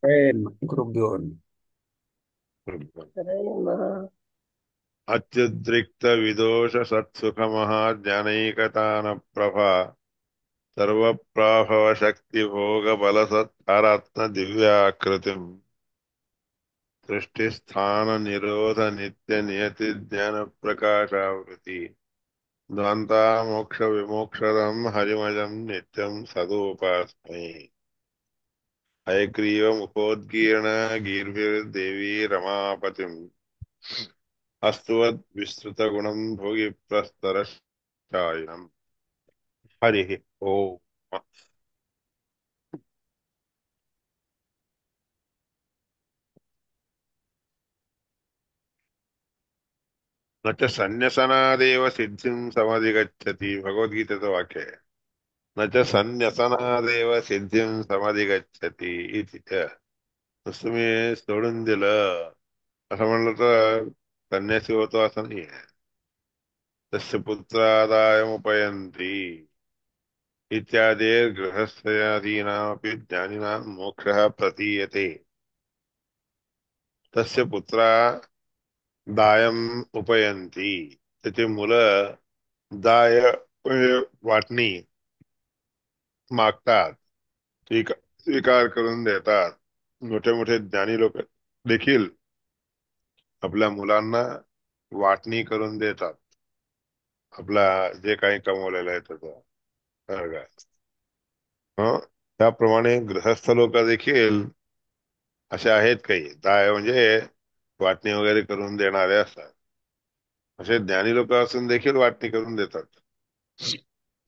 गुरुभ्यो हरे नमः। अत्युद्रिक्त विदोष सत्सुखमः ज्ञानैकतान प्रभा सर्वप्राभव शक्ति भोग बल सत्तारात्म दिव्याकृतिम् सृष्टिस्थान निरोध नित्य नियति ज्ञान प्रकाशावृति ध्वंता मोक्ष विमोक्षदम् हरिमयम् नित्यम् सदोपास्मै हयग्रीव मुखोद्गीर्ण गीर्भिर्देवी रमापतिम् अस्तुवद् विस्तृत गुणम् भोगि प्रस्तरश्चायनम् हरिः ओम्। न च सन्न्यसनादेव सिद्धिं समधिगच्छति भगवद्गीतेचं वाक्य आहे. न च सन्न्यसनादेव सिद्धिं समधिगच्छति इति च. नुसतं तुम्ही सोडून दिलं असं म्हणलं तर संन्यासी होतो असं नाही आहे. तस्य पुत्रादायमुपयन्ति इत्यादी गृहस्थयादीनामपि ज्ञानिनां मोक्षः प्रतीयते. तस्य पुत्रा दायम उपयंती त्याची मुलं दाय म्हणजे वाटणी मागतात, स्वीकार करून देतात. मोठे मोठे ज्ञानी लोक देखील आपल्या मुलांना वाटणी करून देतात, आपला जे काही कमवलेलं आहे त्याचं. बरं का? हं? त्याप्रमाणे गृहस्थ लोक देखील असे आहेत, काही दाय म्हणजे वाटणी वगैरे करून देणारे असतात. असे ज्ञानी लोक असून देखील वाटणी करून देतात.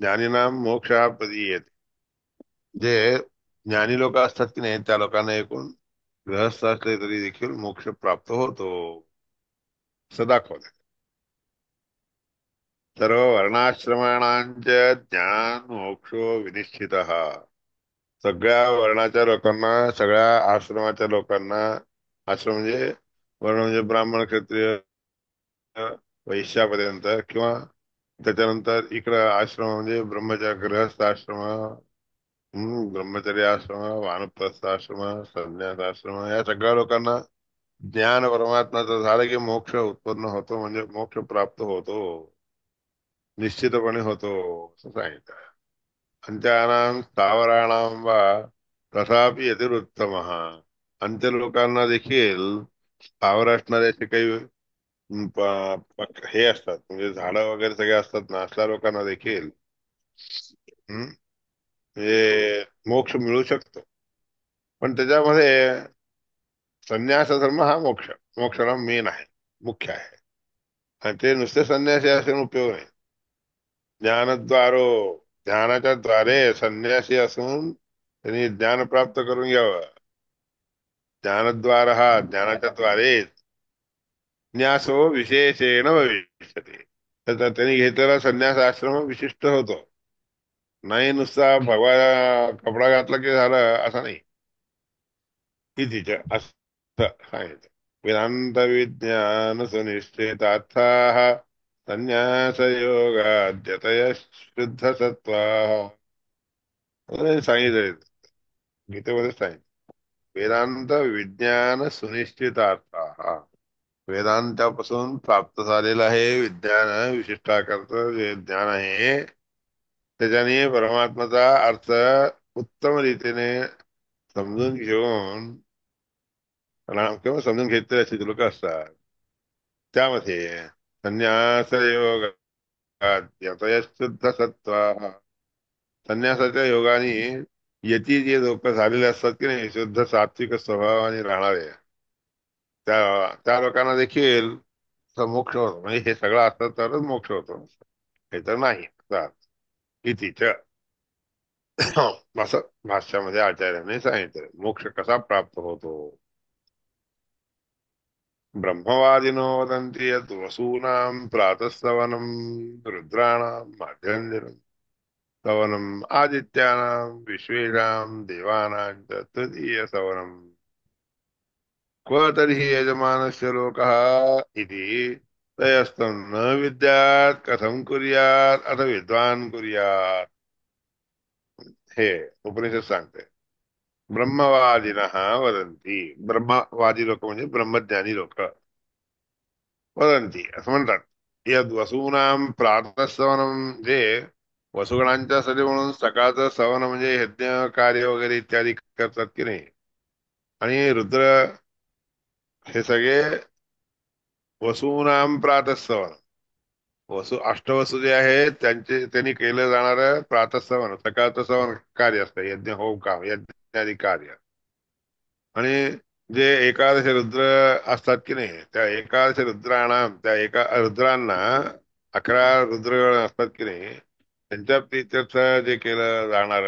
ज्ञानीनाम मोक्ष हा प्रदीयते. जे ज्ञानी लोक असतात की नाही त्या लोकांना एकूण गृहस्थ असले तरी देखील मोक्ष प्राप्त होतो असं दाखवलं. सर्व वर्णाश्रमाणांच्या ज्ञान मोक्षो विनिश्चित. सगळ्या वर्णाच्या लोकांना, सगळ्या आश्रमाच्या लोकांना, आश्रम म्हणजे वर्ण म्हणजे ब्राह्मण क्षत्रिय वैश्यापर्यंत, किंवा त्याच्यानंतर इकडं आश्रम म्हणजे ब्रह्मचार्य गृहस्थ आश्रम, ब्रह्मचर्य आश्रम, वानप्रस्थ आश्रम, संन्यास आश्रम, या सगळ्या लोकांना ज्ञान परमात्माचं झालं की मोक्ष उत्पन्न होतो, म्हणजे मोक्ष प्राप्त होतो, निश्चितपणे होतो असं सांगितलं. अंत्यानां स्थावराणां वा तथापि यतिरुत्तम. अंत्य लोकांना देखील स्थावर असणारे असे काही हे असतात, म्हणजे झाडं वगैरे सगळे असतात ना, असल्या लोकांना देखील हे मोक्ष मिळू शकतो. पण त्याच्यामध्ये संन्यास धर्म हा मोक्षाला मेन आहे, मुख्य आहे. आणि ते नुसते संन्यासी असून उपयोग नाही. ज्ञानद्वारो, ज्ञानाच्या द्वारे संन्यासी असून त्यांनी ज्ञान प्राप्त करून घ्यावं. ज्ञानद्वार हा ज्ञानाच्या द्वारे न्यासो विशेषेण भविष्यते. तर त्यांनी घेतलेला संन्यास आश्रम विशिष्ट होतो. नाही नुसता भगवा कपडा घातला की झालं असं नाही. कितीच्या असं सांगितलं. वेदांत विज्ञान सुनिश्चितार्थाः संन्यास योगाद्यतय शुद्ध सत्वा सांगितले. गीतेमध्ये सांगितलं. वेदांत विज्ञान सुनिश्चितार्थाः, वेदांतापासून प्राप्त झालेलं आहे विज्ञान, विशिष्ट आकारचं जे ज्ञान आहे त्याच्याने परमात्माचा अर्थ उत्तम रीतीने समजून घेऊन, किंवा समजून घेतले असे लोक असतात. त्यामध्ये संन्यास योग शुद्ध सत्वा, संन्यासाच्या योगाने यती जे लोक झालेले असतात की नाही, शुद्ध सात्विक स्वभावाने राहणारे, त्या लोकांना देखील मोक्ष होतो. म्हणजे हे सगळं असतं तरच मोक्ष होतो, हे तर नाही. इतिच असं भाष्यामध्ये आचार्याने सांगितलं. मोक्ष कसा प्राप्त होतो. ब्रह्मवादिनो वदन्ति यत् वसूनां प्रातःस्तवनं रुद्राणां माध्यन्दिनं सवनम् आदित्यानां विश्वेषां देवानां च तृतीयसवनम् क्व तर्हि यजमानस्य लोकः इति तयस्तं न विद्यात् कथं कुर्यात् अथ विद्वान् कुर्यात्. हे उपनिषद सांगते. ब्रह्मवादिनः वदन्ति. ब्रह्मवादी लोक म्हणजे ब्रह्मज्ञानी लोक वदन्ति असं म्हणतात. यद वसूनां प्रातःसवनं जे वसुगणांच्यासाठी म्हणून सकाळचं सवन म्हणजे यज्ञ कार्य वगैरे इत्यादी करतात की नाही. आणि रुद्र हे सगळे वसूनां प्रातःसवन अष्टवसू जे आहेत त्यांनी केलं जाणार प्रातःसवन सकाळचं सवन कार्य असतं यज्ञ होम काम यज्ञादी कार्य. आणि जे एकादश रुद्र असतात की नाही त्या एकादश रुद्रांना त्या एका रुद्रांना 11 रुद्रगण असतात की नाही त्यांच्या प्रीत्यर्थ जे केलं जाणार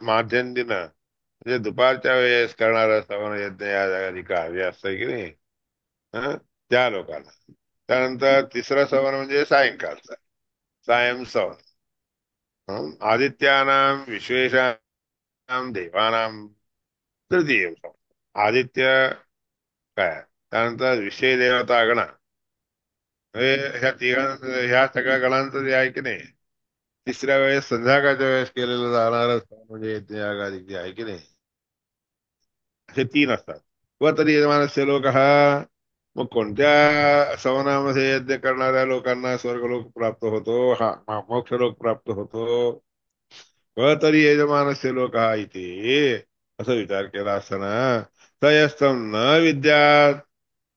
माध्यंदिन म्हणजे दुपारच्या वेळेस करणारं श्रवण यज्ञ या कार्य असतं की नाही. हं? त्या लोकांना त्यानंतर तिसरं सवन म्हणजे सायंकाळचा सायं सवन. आदित्यानां विश्वेशानां देवानां तृतीय सवन. आदित्य काय त्यानंतर विषय देवता गण हे ह्या सगळ्या गणांचं जे आहे की नाही तिसऱ्या वेळेस संध्याकाळच्या वेळेस केलेलं जाणार म्हणजे यज्ञयागादी जे आहे की नाही असे 3 असतात. व तरी यजमानस्य लोक हा मग कोणत्या सवनामध्ये यज्ञ करणाऱ्या लोकांना स्वर्गलोक प्राप्त होतो हा मोक्षलोक प्राप्त होतो. व तरी यजमानस्य लोक हा इथे असं विचार केला असताना तयस्तम न विद्यात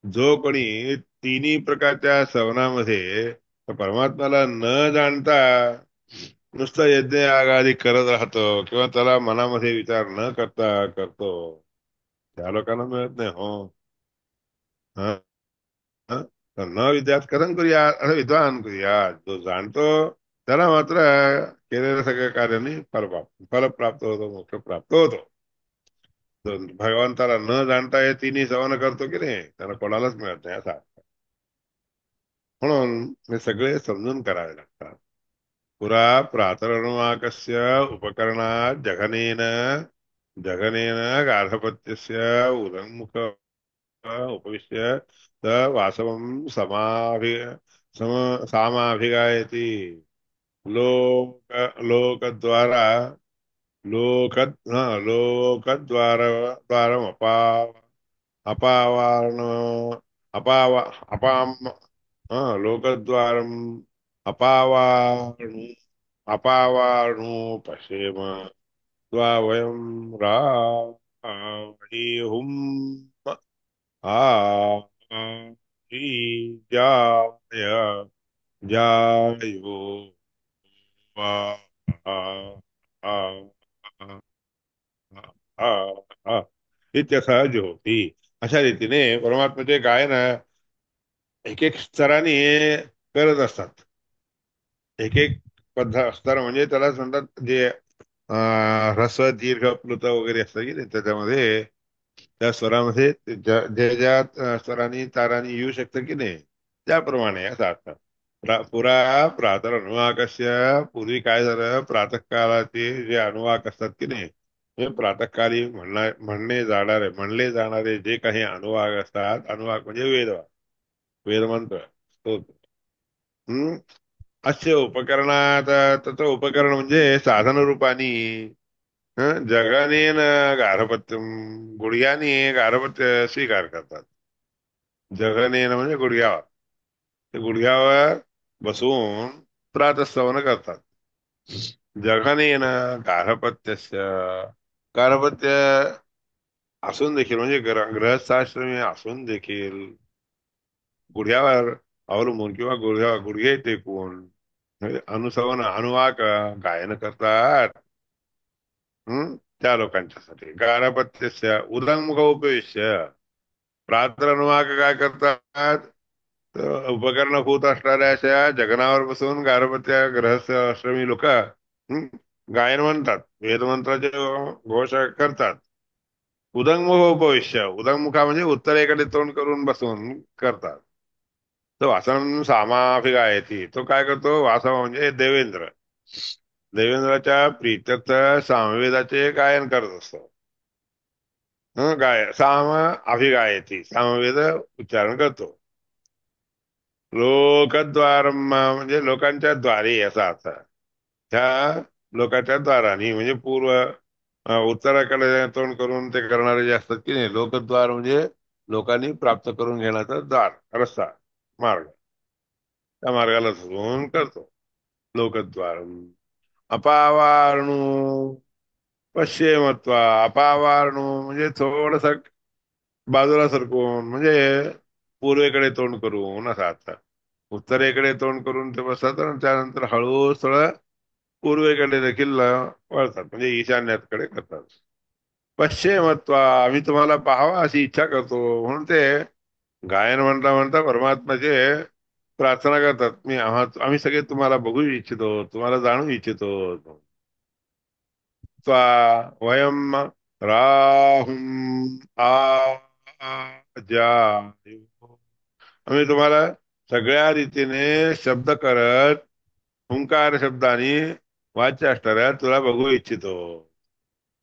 जो कोणी तिन्ही प्रकारच्या सवनामध्ये परमात्म्याला न जाणता नुसतं यज्ञ यागादी करत राहतो किंवा त्याला मनामध्ये विचार न करता करतो त्या लोकांना मिळत नाही हो. हं? हं? तर न विद्यात कथं करूया असं विद्वान करूया जो जाणतो त्याला मात्र केलेल्या सगळ्या कार्याने फल प्राप्त होतो मोक्ष प्राप्त होतो. जो भगवंताला न जाणता हे तिन्ही सवन करतो की नाही त्याला कोणालाच मिळत नाही असा. म्हणून हे सगळे समजून करावे लागतात. पुरा प्रातरनुवाकस्य उपकरणात जघनेन जघनेन गार्हपत्यस्य उदङ्मुख उपविश्य स वासवं सम सामाभिगायति. लोक लोकद्वारा लोक लोकद्वार द्वारमपा अपावारण अपावा अपाम लोकद्वारम् अपावाणु अपावाणोपशेम त्वा वयं राहुम् आ जाय जायो वा आ आ आ आ इत्यर्थः ज्योती. अशा रीतीने परमात्म्याचे गायन एक एक स्तराने करत असतात. एक एक पद्धत स्तर म्हणजे त्याला म्हणतात जे ह्रस्व दीर्घ प्लुत वगैरे असतं की नाही त्याच्यामध्ये त्या स्वरामध्ये ज्या ज्या स्वरांनी तारांनी येऊ शकतं की नाही त्याप्रमाणे असं अर्थ. पुरा प्रातः अनुवाकस्य पूर्वी काय झालं प्रातःकाळाचे जे अनुवाक असतात की नाही हे प्रातःकाळी म्हणले जाणारे जे काही अनुवाक असतात अनुवाक म्हणजे वेदमंत्र स्तोत्र. हम्म अस्य उपकरणात तत्र उपकरण म्हणजे साधन रूपानी जगानेन गारहपत्यम गुडघ्याने गारहपत्य स्वीकार करतात. जगनेन म्हणजे गुडघ्यावर ते गुडघ्यावर बसून प्रातःस्तवन करतात. जघनेन गार्हपत्यस्य गार्हपत्य असून देखील म्हणजे गृहस्थाश्रमी असून देखील गुडघ्यावर अवलंबून किंवा गुडघे टेकून म्हणजे अनुसवन अनुवाक गायन करतात. त्या लोकांच्यासाठी गारहपत्यस्य उदंमुख उपविश्य प्रातरनुवाक काय करतात तर उपकरणभूत असणाऱ्या अशा जगनावर बसून गारहपत्य ग्रहस्थ आश्रमी लोक गायन म्हणतात वेदमंत्राचे घोष करतात. उदंगमुख उपविश्य उदंगमुखा म्हणजे उत्तरेकडे तोंड करून बसून करतात. तो वासनं सामाभिगायती तो काय करतो वासव म्हणजे देवेंद्र देवेंद्राच्या प्रीत्यर्थ सामवेदाचे गायन करत असतो. साम अभिगायती सामवेद उच्चारण करतो. लोकद्वार म्हणजे लोकांच्या द्वारे याचा अर्थ ह्या लोकांच्या द्वाराने म्हणजे पूर्व उत्तराकडे तोंड करून ते करणारे जे असतात की नाही, लोकद्वार म्हणजे लोकांनी प्राप्त करून घेण्याचा द्वार, रस्ता, मार्ग. त्या मार्गाला धरून करतो लोकद्वार. अपावारणू पश्चिमत्वा. अपावारणू म्हणजे थोडस बाजूला सरकवून, म्हणजे पूर्वेकडे तोंड करून असा अर्थ. उत्तरेकडे तोंड करून ते बसतात आणि त्यानंतर हळू थोडं पूर्वेकडे देखील वळतात, म्हणजे ईशान्येकडे करतात. पश्चिमत्वा, आम्ही तुम्हाला पाहावा अशी इच्छा करतो, म्हणून ते गायन म्हणता म्हणता परमात्माचे प्रार्थना करतात. आम्ही सगळे तुम्हाला बघू इच्छितो, तुम्हाला जाणू इच्छितो. त्वा वयम राहुम आजायो. आम्ही तुम्हाला सगळ्या रीतीने शब्द करत, हुंकार शब्दाने वाच्य असणाऱ्या तुला बघू इच्छितो.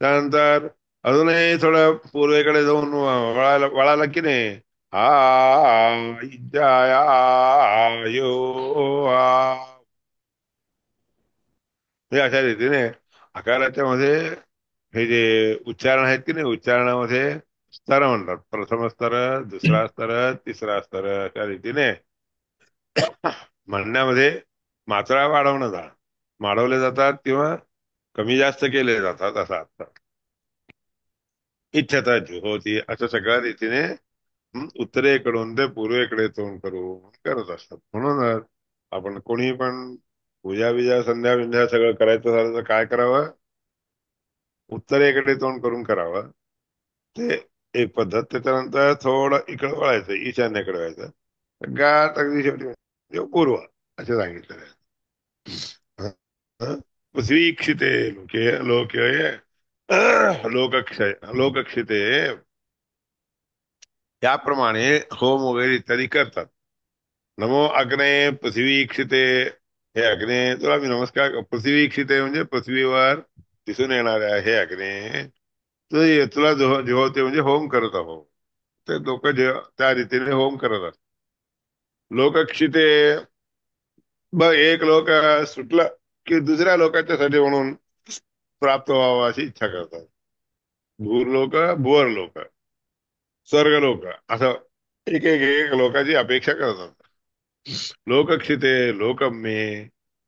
त्यानंतर अजूनही थोडं पूर्वेकडे जाऊन वळाला वळाला की नाही. यो हे अशा रीतीने आकाराच्या मध्ये हे जे उच्चारण आहेत की नाही, उच्चारणामध्ये स्तर म्हणतात. प्रथम स्तर, दुसरा स्तर, तिसरा स्तर, अशा रीतीने म्हणण्यामध्ये मात्रा वाढवले जातात किंवा कमी जास्त केले जातात असा अर्थ. इच्छता होती असं सगळ्या रीतीने उत्तरेकडून ते पूर्वेकडे तोंड करून करत असतात. म्हणूनच आपण कोणी पण पूजा बिजा संध्या विंध्या सगळं करायचं झालं तर काय करावं? उत्तरेकडे तोंड करून करावं. ते एक पद्धत. त्याच्यानंतर थोडं इकडं वळायचं, ईशान्येकडे व्हायचं. सगळ्यात अगदी शेवटी म्हणजे पूर्व असे सांगितलेलं आहे. हं? पृथ्वीक्षिते लोके लोके लोकक्षिते, त्याप्रमाणे होम वगैरे इत्यादी करतात. नमो अग्ने पृथ्वीक्षिते. हे अग्ने तुला मी नमस्कार. पृथ्वीक्षिते म्हणजे पृथ्वीवर दिसून येणाऱ्या हे अग्ने, तुला जेवते म्हणजे होम करत आहो. ते लोक त्या रीतीने होम करत असतात. लोकक्षिते, बघ एक लोक सुटला की दुसऱ्या लोकांच्यासाठी म्हणून प्राप्त व्हावं अशी इच्छा करतात. भूर लोक, भुवर लोक, स्वर्ग लोक, असं एक एक एक लोकांची अपेक्षा करतात. लोकक्षिते लोकम्मे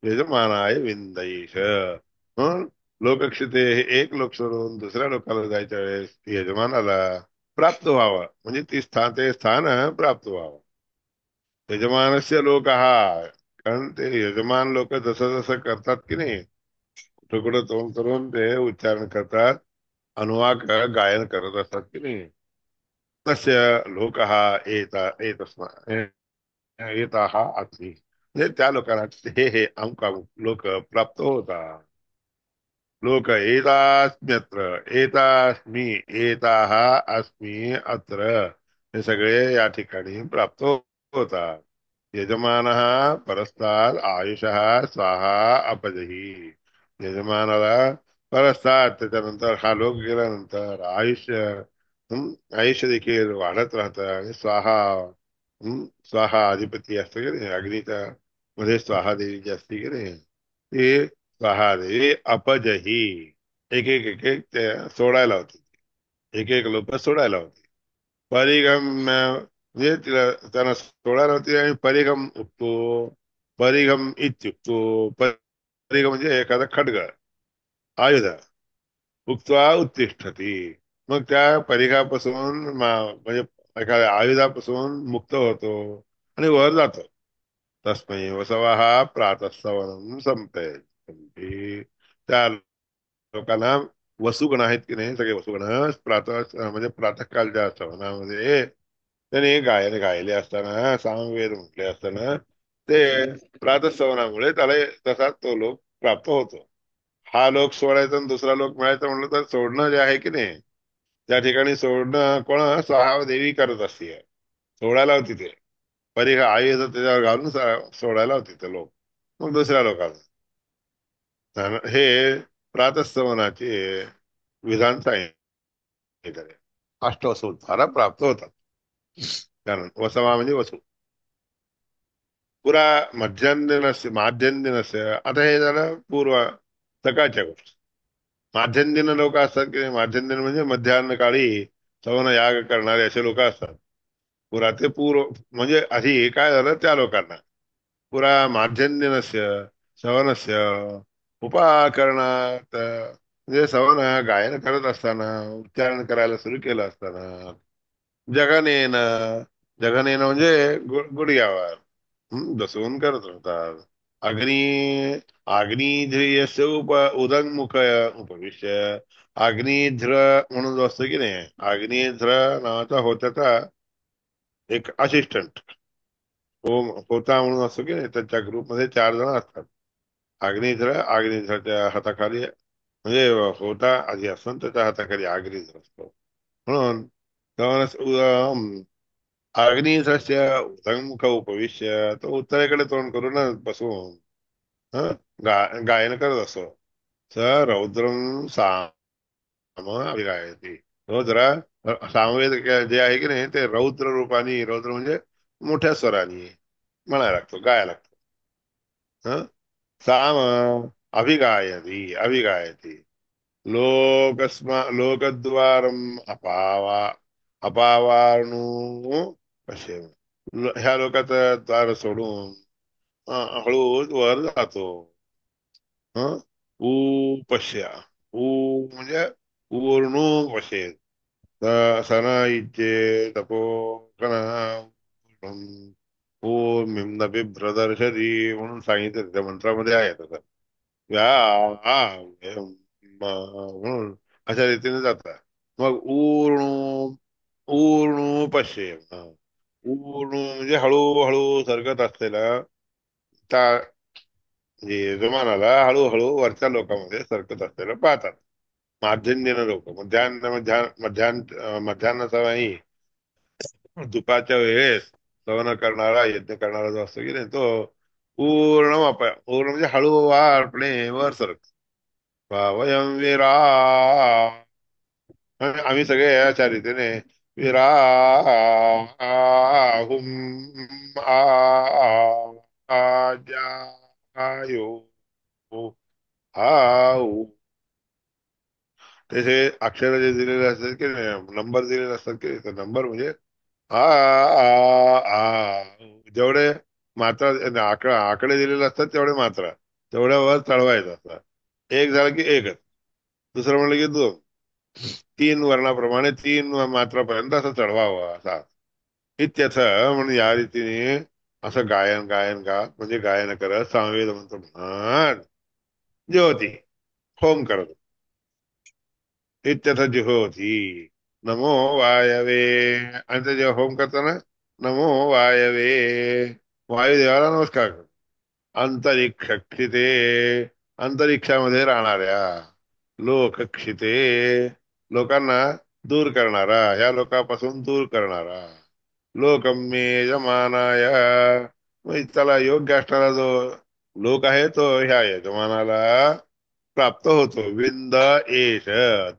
यजमानाय विंदईश. म्हणून लोकक्षिते हे एक लोक सोडून दुसऱ्या लोकाला जायच्या वेळेस यजमानाला प्राप्त व्हावं, म्हणजे ते स्थान प्राप्त व्हावं. यजमानस्य लोक हा, कारण ते यजमान लोक जसं जसं करतात की नाही, कुठं कुठं तोंड करून ते उच्चारण करतात, अनुवाक गायन करत असतात की नाही, तस्य लोक हा येता हा अस्मी, म्हणजे त्या लोकांना हे अमुक अमुक लोक प्राप्त होतात. लोक एतास्म्यत्र, एतास्मी, एताः अस्मी अत्र, हे सगळे या ठिकाणी प्राप्त होतात. यजमानः परस्ताद आयुषः स्वाहा अपजही. यजमानाला परस्ताद, त्याच्यानंतर हा लोक गेल्यानंतर आयुष्य, आयुष्य देखील वाढत राहतं. आणि स्वाहा, स्वाहा अधिपती असतं की नाही, अग्नीच्या मध्ये स्वाहा देवी जी असते की नाही, ते स्वाहा देवी अपजही, एक एक एक एक ते सोडायला होती. एक एक लोक सोडायला होती. परिगम म्हणजे त्यांना सोडायला होती. आणि परिगम उक्तो, परिगम इत्युक्तो, परिगम म्हणजे एखादा खड्ग, आयुध, उक्त्वा उत्तिष्ठती. मग त्या परिघापासून म्हणजे एखाद्या आयुधापासून मुक्त होतो आणि वर जातो. तस्मै वसवः प्रातःसवनम संपते. त्या लोकांना वसुगण आहेत की नाही, सगळे वसुगण म्हणजे प्रातःकालच्या सवनामध्ये त्याने गायन गायले असताना, सामवेद म्हटले असताना, ते प्रातःसवनामुळे त्याला तसा तो लोक प्राप्त होतो. हा लोक सोडायचा आणि दुसरा लोक मिळायचा म्हणलं तर सोडणं जे आहे की नाही, त्या ठिकाणी सोडणं कोण स्वहा देवी करत असते. सोडायला होती ते परीक्षा आई त्याच्यावर घालून सोडायला होती ते लोक. मग दुसऱ्या लोकांना हे प्रातःसवनाचे विधान सांगितले. अष्टवसुधारा प्राप्त होतात. कारण वसवा म्हणजे वसू. पुरा मध्यान्ह दिनस्य, माध्यम दिनस्य, आता हे झालं पूर्व सकाळच्या गोष्ट. माध्यंदिन लोक असतात की नाही, माध्यंदिन म्हणजे मध्यान्ह काळी सवन याग करणारे असे लोक असतात. पुरा ते पूर्व म्हणजे आधी काय झालं त्या लोकांना पुरा माध्यंदिनस्य सवनस्य उपाकरणात म्हणजे सवन गायन करत असताना उच्चारण करायला सुरू केलं असताना जगनेन जगनेन म्हणजे गुडघ्यावर बसवून करत राहतात. अग्नी अग्निध्रियस्य उदंगमुख उपविश्य अग्निध्र म्हणून जो असतो की नाही अग्निध्र नावाचा होत्याचा एक असिस्टंट होता म्हणून असतो की नाही त्याच्या ग्रुपमध्ये 4 जण असतात. अग्निध्रच्या हाताखाली म्हणजे होता आधी असतो आणि त्याच्या हाताखाली अग्निध्र असतो म्हणून अग्निध्रस्य उदंगमुख उपविश्य तो उत्तरेकडे तोंड करून बसून हं, गायन करत असतो. स रौद्रम अभिगायती रौद्र सामवेद जे आहे की नाही ते रौद्र रूपाने रौद्र म्हणजे मोठ्या स्वराने म्हणायला लागतो गायला लागतो. हं? साम अभिगायती लोकद्वारम अपावारणू पश्चिम ह्या लोकांचं द्वार सोडून हळूच वर जातो. हं? ऊ पश्या ऊ म्हणजे ऊर्णू पश्येत सन इच्छे तपो कण ओम हिमन बिभ्रदर्शती म्हणून सांगितलं त्या मंत्रामध्ये आहे तसं या म्हणून अशा रीतीने जातात. मग ऊर्णू ऊर्णू पश्चिम ऊर्णू म्हणजे हळूहळू सरकत असलेला त्या म्हणजे यजमानाला हळूहळू वरच्या लोकांमध्ये सरकत असलेलं पाहतात. माध्यंदिन लोक मध्यान्ह नाही दुपारच्या वेळेस सवन करणारा यज्ञ करणारा जो असतो की नाही तो पूर्ण म्हणजे हळूवारपणे वर सरकतो. वयम विरा आम्ही सगळे याच्या रीतीने विराहुम आजायो हाऊ त्याचे अक्षर जे दिलेले असतात की नंबर दिलेले असतात की नंबर म्हणजे आ आ जेवढे मात्रा आकडे दिलेले असतात तेवढे मात्रा तेवढ्या वर चढवायचं असतात. एक झालं की एकच दुसरं म्हणलं की दोन 3 वर्णाप्रमाणे 3 मात्रापर्यंत असं चढवावं असा इत्यर्थ म्हणून या रीतीने असं गायन म्हणजे गायन करत सामवेद म्हणतो म्हण ज्योती होम करत इत्यर्थ ज्योती नमो वायवे आणि ते जेव्हा होम करताना नमो वायवे वायुदेवाला नमस्कार कर अंतरिक्षिते अंतरिक्षामध्ये राहणाऱ्या लोकक्षिते लोकांना दूर करणारा ह्या लोकांपासून दूर करणारा लोकम्मे यजमानाय मग त्याला योग्य असणारा जो लोक आहे तो ह्या यजमानाला प्राप्त होतो विंद एष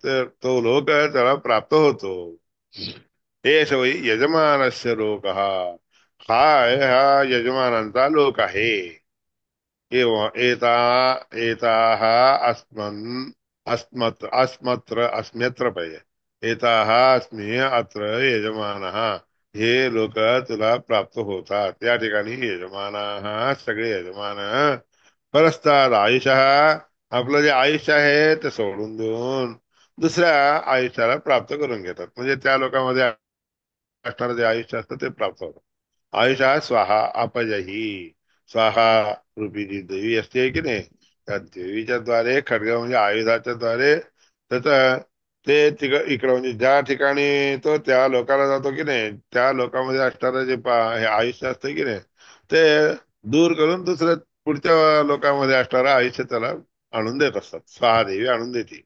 तर तो लोक त्याला प्राप्त होतो. एष वै यजमानस्य लोक हा हा यजमानांचा लोक आहे. एवं एताः अस्मत्र पाहिजे एताः अस्मि अत्र यजमानः हे लोक तुला प्राप्त होतात या ठिकाणी यजमानाः सगळे यजमान परस्ताद आयुष्य आपलं जे आयुष्य आहे ते सोडून देऊन दुसऱ्या आयुष्याला प्राप्त करून घेतात म्हणजे त्या लोकांमध्ये असणारं जे आयुष्य असतं ते प्राप्त होतं. आयुषा स्वाहा अपजही स्वाहा रूपी जी देवी असते की नाही त्या देवीच्या द्वारे खड्ग म्हणजे आयुधाच्या द्वारे त्याच ते इकडं म्हणजे ज्या ठिकाणी तो त्या लोकांना जातो की नाही त्या लोकांमध्ये असणारं जे हे आयुष्य असतं की नाही ते दूर करून दुसऱ्या पुढच्या लोकांमध्ये असणारं आयुष्य त्याला आणून देत असतात. स्वाहा देवी आणून देते.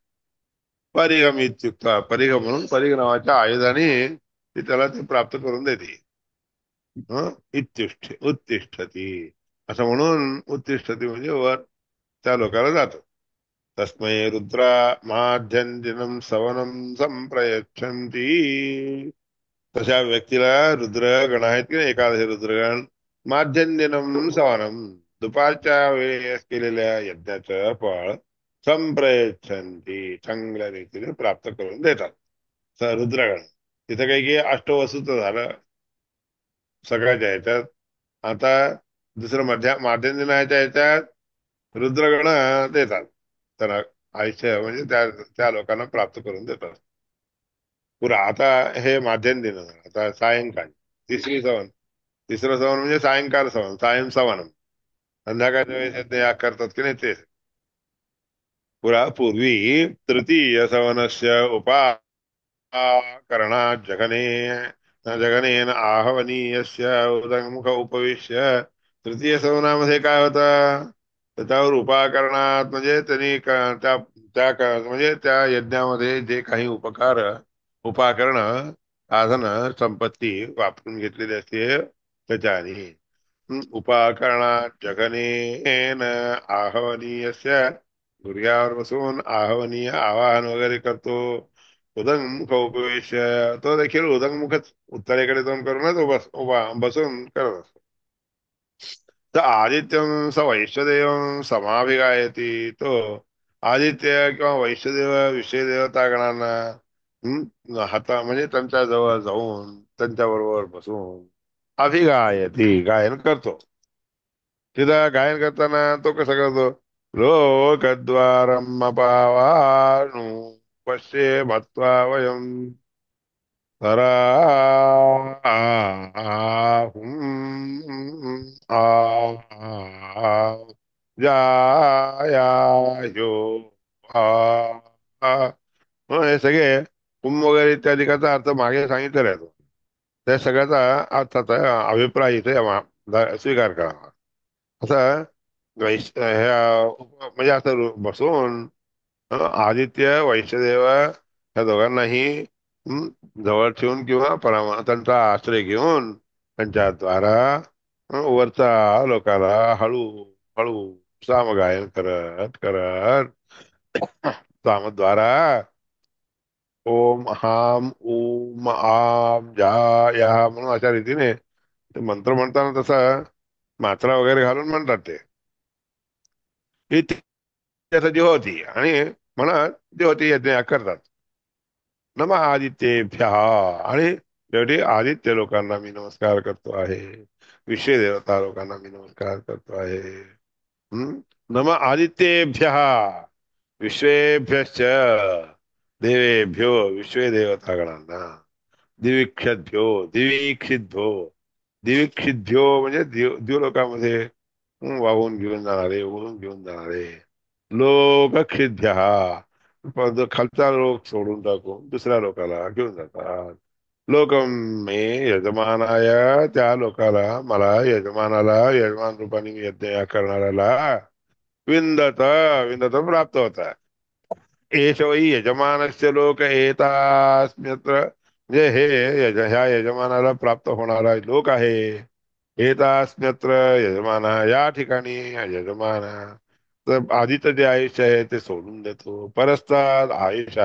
परिगम इत्युक्त परिगम म्हणून परिग नावाच्या आयुधाने ती त्याला ते प्राप्त करून देते. उत्तिष्ठती असं म्हणून उत्तिष्ठती म्हणजे वर त्या लोकांना जातो. तस्मै रुद्रा माध्यन्दिनं सवनं संप्रयच्छन्ति तशा व्यक्तीला रुद्रगण आहेत की नाही, एकादशी रुद्रगण माध्यन्दिनं सवनं दुपारच्या वेळेस केलेल्या यज्ञाचं फळ संप्रयच्छन्ती चांगल्या रीतीने प्राप्त करून देतात. रुद्रगण तिथं काही की अष्टवसूच झालं सगळ्याच्या ह्याच्यात. आता दुसरं माध्यम दिनाच्या ह्याच्यात रुद्रगण देतात. तर आयुष्य म्हणजे त्या लोकांना प्राप्त करून देतात. पुरा आता हे माध्यम दिन झालं. आता सायंकाळ तिसरी सवन. तिसरं सवन म्हणजे सायंकाळ सवन, सायं सवनम. संध्याकाळच्या वेळेस ते करतात की नाही ते. पूर्वी तृतीय सवनस्य करणात् जगनेन आहवनीयस्य उदमुख उपविश्य. तृतीय सवनामध्ये काय होतं, त्याच्यावर उपाकरणात म्हणजे त्यांनी म्हणजे त्या यज्ञामध्ये जे काही उपाकरण साधन संपत्ती वापरून घेतलेली असते त्याच्याने. उपाकरणात जगनेन आहवनीयस्य. गुडघ्यावर बसून आहवनीय आवाहन वगैरे करतो. उदंग उपवेश. तो देखील उदंगमुखच उत्तरेकडे जाऊन करूनच उभा बसून करत असतो. तर आदित्यम स वैश्वदेव समाभिगायती. तो आदित्य किंवा वैश्वदेव विषय देवतागणांना हाता म्हणजे त्यांच्या जवळ जाऊन त्यांच्या बरोबर बसून अभिगायती गायन करतो. तिथं गायन करताना तो कसं करतो. लोकद्वारम अपावानु पश्ये मत्वा वयम तरा जायायो हे सगळे वगैरे इत्यादिकाचा अर्थ मागे सांगितलेला आहे. त्या सगळ्याचा अर्थाचा अभिप्राय इथे स्वीकार करावा. असं म्हणजे असं बसून आदित्य वैश्वदेव ह्या दोघांनाही हं, जवळ ठेवून किंवा त्यांचा आश्रय घेऊन त्यांच्याद्वारा वरचा लोकांना हळू हळू सामगायन करत करत सामद्वारा ओम हाम ओम आम जा या म्हणून अशा रीतीने ते मंत्र म्हणताना तसं मात्रा वगैरे घालून म्हणतात ते. ही त्यासाठी होती आणि म्हणत देवती यज्ञ करतात. नम आदित्येभ्य. आणि शेवटी आदित्य लोकांना मी नमस्कार करतो आहे. विश्व देवता लोकांना मी नमस्कार करतो आहे. हम्म नम आदित्येभ्य विश्वेभ्यश्च देवेभ्यो विश्व देवतागणांना. दिवीक्षद्भ्यो दिवीक्षितभ्यो. दिवीक्षितभ्यो म्हणजे दिवलोकामध्ये वाहून घेऊन जाणारे उडून घेऊन जाणारे. लोकक्षितभ्य खालचा लोक सोडून टाकून दुसऱ्या लोकाला घेऊन जातात. लोकम मे यजमानाय. त्या लोकाला मला यजमानाला यजमान रूपाने यज्ञ करणाऱ्याला विंदत विंदत प्राप्त होता. एष वै यजमानस्य लोक एतास्म्यत्र. म्हणजे ह्या यजमानाला प्राप्त होणारा लोक आहे. एतास्म्यत्र यजमान या ठिकाणी यजमान. तर आधीच जे आयुष्य आहे ते सोडून देतो. परस्ताद आयुष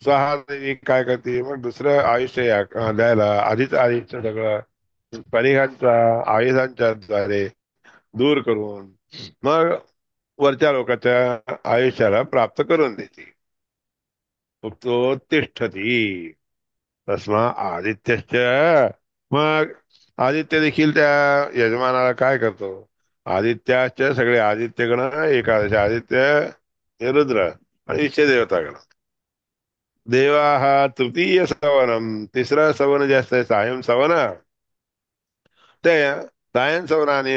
स्वहा देवी काय करते मग दुसरं आयुष्य द्यायला आधीच आयुष्य सगळं परिघांचा आयुधांच्या द्वारे दूर करून मग वरच्या लोकांच्या आयुष्याला प्राप्त करून देते. तिष्ठती तस्मा आदित्यश्च. मग आदित्य देखील त्या यजमानाला काय करतो. आदित्याचे सगळे आदित्यगण एकादश आदित्य हे रुद्र आणि विश्व देवतागण. देवा हा तृतीय सवनम. तिसरं सवन जे असतं सायं सवन ते सायं सवनाने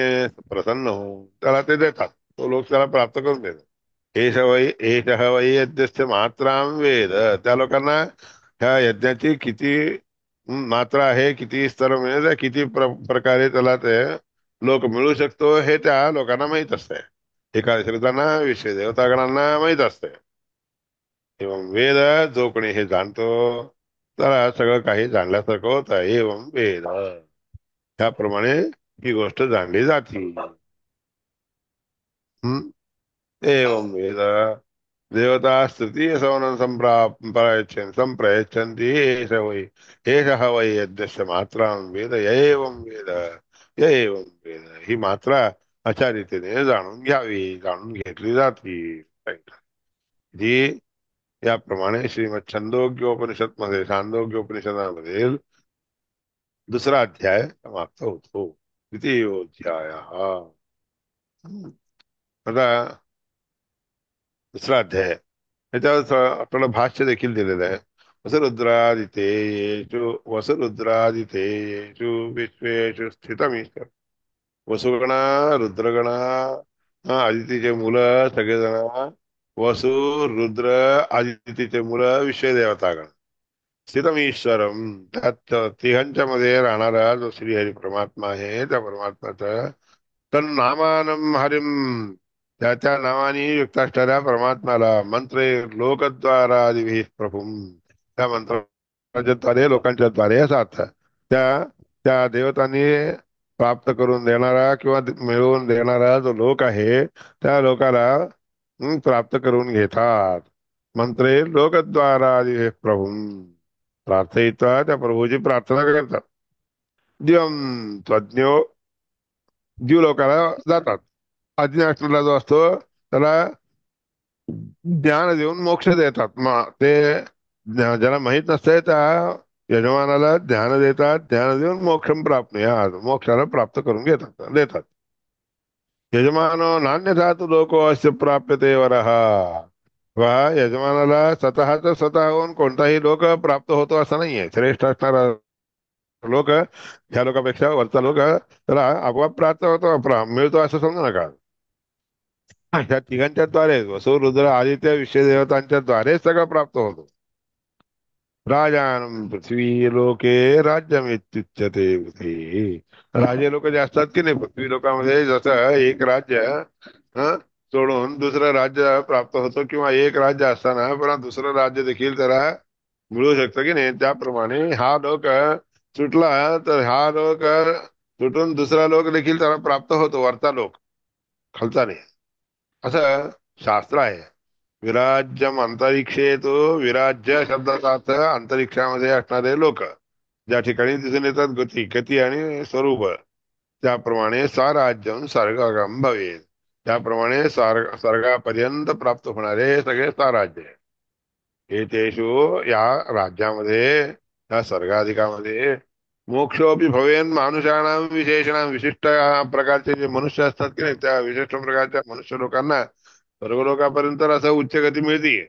प्रसन्न होऊन त्याला ते देतात. तो लोक त्याला प्राप्त करून देतात. एष वै यज्ञस्य मात्रां वेद. त्या लोकांना ह्या यज्ञाची किती मात्रा आहे किती स्तर म्हणजे किती प्रकारे त्याला ते लोक मिळू शकतो हे त्या लोकांना माहित असते. एकादशीतांना विश्व देवतागणांना माहित असते. एवं वेद जो कोणी हे जाणतो त्याला सगळं काही जाणल्यासारखं होत आहे. एवं वेद त्याप्रमाणे ही गोष्ट जाणली जाते. हम्म एवं वेद देवता तृतीय सवनं संप्रयच्छन्ति. एषः वै यज्ञस्य मात्रां वेद य एवं वेद य एवं वेद. ही मात्रा अशा रीतीने जाणून घ्यावी जाणून घेतली जाते. जी याप्रमाणे श्रीमद छंदोग्योपनिषद मध्ये छांदोग्योपनिषदामध्ये दुसरा अध्याय समाप्त होतो. द्वितीयोध्याय. आता दुसरा अध्याय त्याच्यावर आपल्याला भाष्य देखील दिलेलं आहे. वसुरुद्रादितेषु विश्वेषु स्थितमीश्वर. वसुगणा, रुद्रगणा, आदितीचे मुलं सगळेजण, वसु, रुद्र, आदितीचे मुलं, विश्वदेवतागण. स्थितमीश्वरम, त्यात तिघांच्या मध्ये राहणारा जो श्रीहरी परमात्मा आहे, त्या परमात्माचं तन्नामानं हरिम, त्या त्या नावाने युक्त असणाऱ्या परमात्म्याला मंत्रे लोकद्वारादिभिः प्रभुम, त्या मंत्राच्या द्वारे लोकांच्या द्वारे असा अर्थ. त्या त्या देवतांनी प्राप्त करून देणारा किंवा मिळवून देणारा जो लोक आहे, त्या लोकाला प्राप्त करून घेतात. मंत्रे लोकद्वारादिभिः प्रभुम, प्रार्थयित्वा त्या प्रभूची प्रार्थना करतात. दिवम त्वज्ञो, जीव लोकाला जातात. अज्ञ असलेला जो असतो त्याला ज्ञान देऊन मोक्ष देतात. मग ते ज्याला माहित नसतंय त्या यजमानाला ज्ञान देतात. ज्ञान देऊन मोक्षम प्राप्त मोक्षाला प्राप्त करून घेतात देतात. यजमानो नान्यथा तु लोको अस्य प्राप्यते वरहा. वा यजमानाला स्वतःच स्वतः होऊन कोणताही लोक प्राप्त होतो असं नाहीये. श्रेष्ठ असणारा लोक ह्या लोकांपेक्षा वरचा लोक त्याला आपोआप प्राप्त होतो, मिळतो असं समजू नका. ह्या तिघांच्या द्वारे वसु, रुद्र, आदित्य, विश्वदेवतांच्या द्वारे सगळं प्राप्त होतो. राजानं पृथ्वी लोके राज्यमित्युच्यते बुद्धे. राजे लोक जे असतात की नाही पृथ्वी लोकांमध्ये, जसं एक राज्य हं, सोडून दुसरं राज्य प्राप्त होतं, किंवा एक राज्य असताना पुन्हा दुसरं राज्य देखील त्याला मिळू शकतं की नाही, त्याप्रमाणे हा लोक सुटला तर हा लोक सुटून दुसरा लोक देखील त्याला प्राप्त होतो, वरचा लोक, खालचा नाही. असं शास्त्र आहे. विराज्यम अंतरिक्षे, तो विराज्य शब्दाचा अर्थ अंतरिक्षामध्ये असणारे लोक, ज्या ठिकाणी दिसून येतात गती गती आणि स्वरूप, त्याप्रमाणे स्वराज्यम स्वर्गम भवेल, त्याप्रमाणे स्वर्गापर्यंत प्राप्त होणारे सगळे स्वराज्य. एतेषु, या राज्यामध्ये, या स्वर्गाधिकामध्ये, मोक्षोपी भवेन मानुषाणाम विशेषणाम, विशिष्ट प्रकारचे जे मनुष्य असतात की नाही, त्या विशिष्ट प्रकारच्या मनुष्य लोकांना स्वर्गलोकापर्यंत असं उच्च गती मिळते.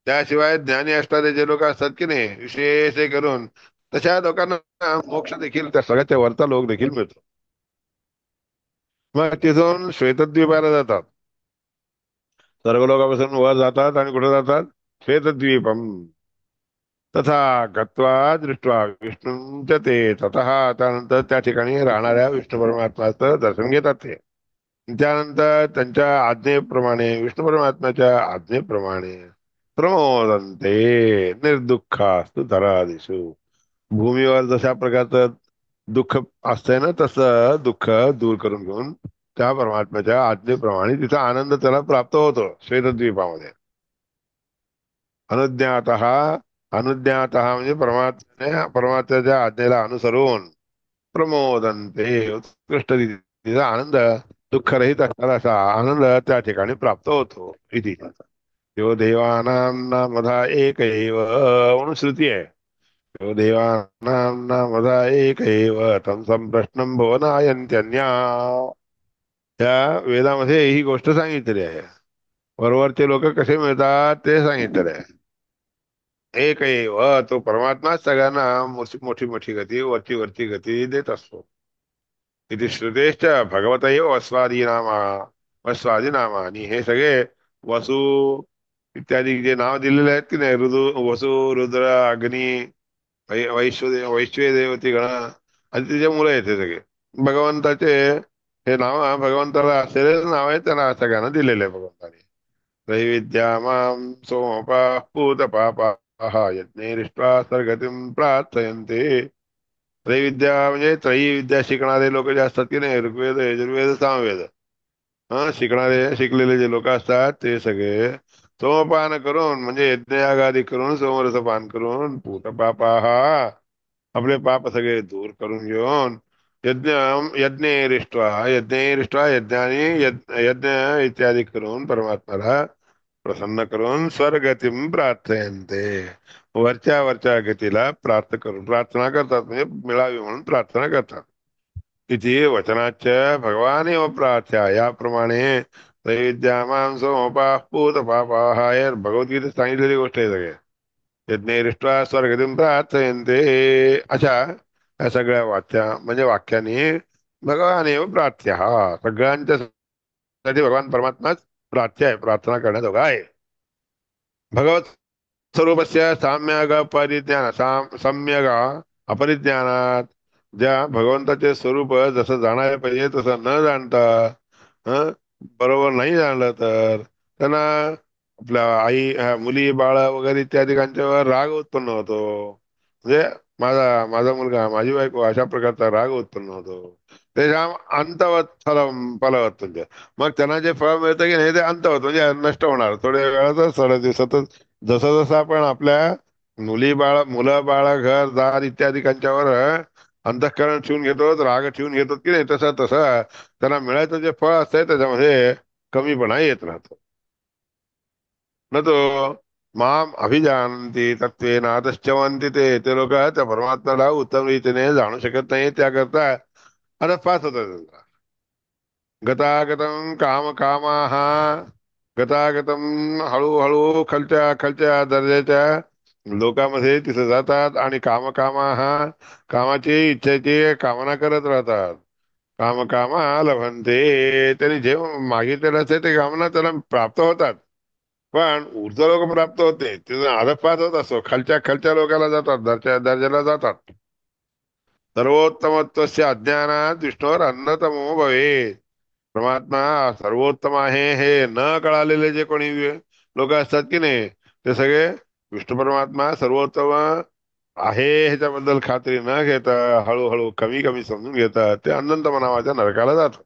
त्याशिवाय ज्ञानी असणारे जे लोक असतात की नाही, विशेष हे करून तशा लोकांना मोक्ष देखील, त्या सगळ्याच्या वरचा लोक देखील मिळतो. मग तिथून श्वेतद्वीपाला जातात. स्वर्गलोकापासून वर जातात आणि कुठे जातात? श्वेतद्वीपम. तथा गत्वा दृष्ट्वा विष्णूंच ते, ततः त्यानंतर त्या ठिकाणी राहणाऱ्या विष्णू परमात्म्याचं दर्शन घेतात ते. त्यानंतर त्यांच्या आज्ञेप्रमाणे, विष्णू परमात्म्याच्या आज्ञेप्रमाणे, प्रमोदंते निर्दुःखास्तु धरादिषु, भूमीवर जशा प्रकारचं दुःख असतंय ना, तसं दुःख दूर करून घेऊन त्या परमात्म्याच्या आज्ञेप्रमाणे तिचा आनंद त्याला प्राप्त होतो श्वेतद्वीपामध्ये. अनुज्ञात, अनुज्ञात म्हणजे परमात्म्याच्या आज्ञेला अनुसरून, प्रमोदंते उत्कृष्ट रीतीचा आनंद, दुःखरहित असणारा असा आनंद त्या ठिकाणी प्राप्त होतो. इति यो देवानां नामधा एक एव, म्हणून श्रुती आहे. यो देवानां नामधा एक एव तं संप्रश्नं भुवनायन्त्यन्या. त्या वेदामध्ये ही गोष्ट सांगितलेली आहे. वरवरचे लोक कसे मिळतात ते सांगितलेले आहे. एक एव, तो परमात्मा सगळ्यांना मोठी मोठी गती, वरची वरची गती देत असतो. इथे श्रुतेश्च भगवत वस्वादी नामा, वस्वादी नामा, आणि हे सगळे वसु इत्यादी जे नाव दिलेले आहेत की नाही, वसु, रुद्र, अग्नी, वैश्वदेवती गण, आणि तिचे मुलं आहेत हे सगळे भगवंताचे. हे नाव भगवंताला असलेले नाव आहे, त्यांना सगळ्यांना दिलेले आहे भगवंताने. त्रैविद्या मां सोमपा पूत पापा यज्ञैरिष्ट्वा सर्गतिं प्रार्थयन्ते. त्रैविद्या म्हणजे त्रयी विद्या शिकणारे लोक जे असतात की नाही, ऋग्वेद, यजुर्वेद, सामवेद, शिकलेले जे लोक असतात ते सगळे सोमपान करून, म्हणजे यज्ञयागादी करून, सोमरस पान करून, पूत पापाहा, आपले पाप सगळे दूर करून घेऊन, यज्ञ यज्ञ यज्ञाने यज्ञ इत्यादी करून परमात्म्याला प्रसन्न करून स्वर्गतीम प्रार्थयन्ते, वरच्या वरच्या गतीला प्रार्थना करतात, म्हणजे मिळावी म्हणून प्रार्थना करतात. इति वचनाच भगवान एव प्रार्थ्या, याप्रमाणे त्रैविद्यामां सोमपाः पूतपापाः, भगवद्गीतेत सांगितलेली गोष्ट आहे सगळे. यज्ञैरिष्ट्वा स्वर्गतीं प्रार्थयन्ते, अशा या सगळ्या म्हणजे वाक्याने भगवान एव प्रार्थ्य, सगळ्यांच्यासाठी भगवान परमात्माच प्रार्थ्य आहे, प्रार्थना करण्याजोगा आहे. भगवत स्वरूपस्य साम्यग परिज्ञान सम्यग अपरिज्ञानात, ज्या भगवंताचे स्वरूप जसं जाणायला पाहिजे तसं न जाणता, हं, बरोबर नाही जाणलं तर त्यांना आपल्या मुली बाळ वगैरे इत्यादिकांच्यावर राग उत्पन्न होतो. म्हणजे माझा माझा मुलगा, माझी बायको, अशा प्रकारचा राग उत्पन्न होतो. त्याच्या अंतवत फलवत म्हणजे मग त्यांना जे फळ मिळतं की नाही ते अंतवत म्हणजे नष्ट होणार थोड्या वेळातच, थोड्या दिवसातच. जसं जसं आपण आपल्या मुलं बाळ घर दार इत्यादिकांच्यावर अंतःकरण ठेवून घेतो, राग ठेवून घेतो की नाही, तसं तसं त्यांना मिळायचं जे फळ असतंय त्याच्यामध्ये कमीपणा येत राहतो. न तो माम अभिजानती तत्वेन आदश्चवंती, ते लोक त्या परमात्म्याला उत्तम रीतीने जाणू शकत नाही, त्याकरता आता पाच होतात. गतागतम काम कामाहा, गतागतम हळूहळू खालच्या खालच्या दर्जाच्या लोकांमध्ये तिथे जातात आणि कामकामाहा, कामाची इच्छेची कामना करत राहतात. कामकामा लभंते, त्यांनी जे मागितलेलं असते ते कामना त्याला प्राप्त होतात. पण ऊर्ध्व लोक प्राप्त होते, तिथून अधपात होत असतो, खालच्या खालच्या लोकांना जातात, दर्जाला जातात. सर्वोत्तमत्वस्य अज्ञानात विष्णूवर अन्नतमो भवेत, परमात्मा सर्वोत्तम आहे हे न कळालेले जे कोणी लोक असतात की नाही, ते सगळे विष्णू परमात्मा सर्वोत्तम आहे ह्याच्याबद्दल खात्री न घेता हळूहळू कमी कमी समजून घेतात, ते अनंत नावाच्या नरकाला जातात.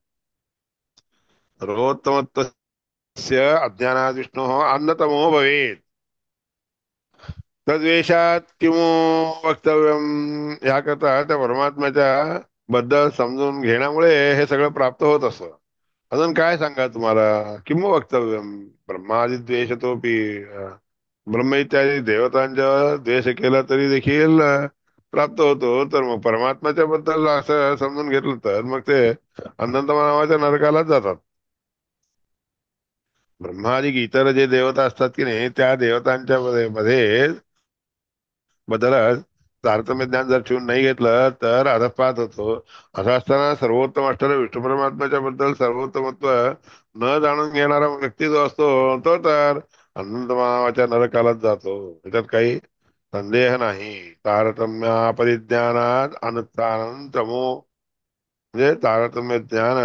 सर्वोत्तमत्वस्य अज्ञानात विष्णू अन्नतमो भवेत, तद्वेषात किमो वक्तव्यम, याकरता त्या परमात्म्याच्या बद्दल समजून घेण्यामुळे हे सगळं प्राप्त होत असतं. अजून काय सांगा तुम्हाला, किंवा वक्तव्यम ब्रह्मादि द्वेषतोपी, ब्रह्म इत्यादी देवतांच्या द्वेष केला तरी देखील प्राप्त होतो. तर मग परमात्म्याच्या बद्दल असं समजून घेतलं तर मग ते अनंत नावाच्या नरकालाच जातात. ब्रह्मादिक इतर जे देवता असतात की नाही, त्या देवतांच्या मध्ये बद्दलच तारतम्य ज्ञान जर ठेवून नाही घेतलं तर अधपात होतो. असं असताना सर्वोत्तम असणाऱ्या विष्णू परमात्म्याच्या बद्दल सर्वोत्तमत्व न जाणून घेणारा व्यक्ती जो असतो तो तर अनंत मानवाच्या नरकालाच जातो, त्याच्यात काही संदेह नाही. तारतम्यापरिज्ञानात अनुत्थानंतमो, म्हणजे तारतम्य ज्ञान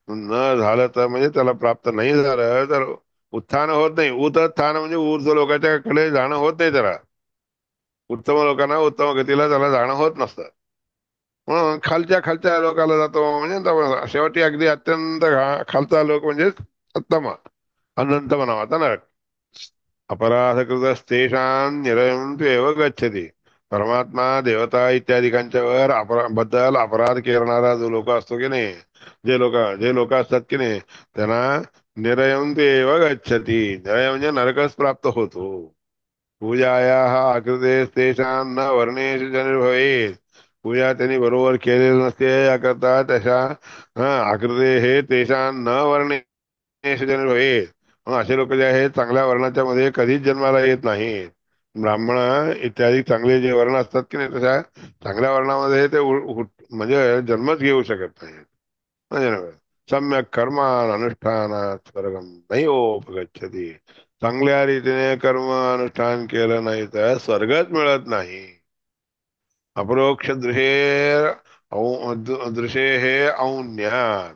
न झालं तर म्हणजे त्याला प्राप्त नाही झालं तर उत्थान होत नाही. उत्थान म्हणजे ऊर्ध्व लोकांच्या कडे जाणं होत नाही त्याला, उत्तम लोकांना उत्तम गतीला त्याला जाणं होत नसतं. म्हणून खालच्या खालच्या लोकाला जातो, म्हणजे शेवटी अगदी अत्यंत खालचा लोक म्हणजे उत्तम अनंत म्हणावा नरक. अपराधकृतस्तेषां निरयं तु एव गच्छति, परमात्मा देवता इत्यादिकांच्या वर बद्दल अपराध करणारा जो लोक असतो की नाही, जे लोक असतात की नाही, त्यांना निरयं तु एव गच्छति, निरय म्हणजे नरकच प्राप्त होतो. पूजायाः आकृते तेषां न वर्णेषु जनिर्भवेत्, पूजा त्यांनी बरोबर केलेली नसते, याकरता त्याच्या आकृते हे तेषां न वर्णेषु जनिर्भवेत्, मग असे लोक जे आहेत चांगल्या वर्णाच्या मध्ये कधीच जन्माला येत नाहीत. ब्राह्मण इत्यादी चांगले जे वर्ण असतात की नाही, तशा चांगल्या वर्णामध्ये ते म्हणजे जन्मच घेऊ शकत नाहीत. म्हणजे सम्यक कर्मान अनुष्ठानात स्वर्गम नैवोपगच्छति, चांगल्या रीतीने कर्म अनुष्ठान केलं नाही तर स्वर्गच मिळत नाही. अपरोक्ष दृशे हे औन्यात,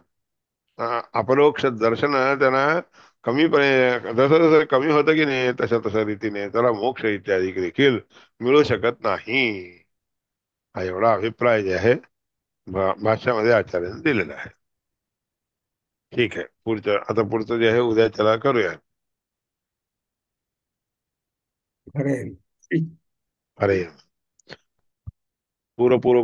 अपरोक्ष दर्शन त्यांना कमीपणे जसं जसं कमी होतं की नाही, तशा तशा रीतीने त्याला मोक्ष इत्यादी देखील मिळू शकत नाही. हा एवढा अभिप्राय जे आहे भाष्यामध्ये आचार्याने दिलेला आहे. ठीक आहे, पुढचं जे आहे उद्या त्याला करूया. अरे अरे पूर्व पूर्व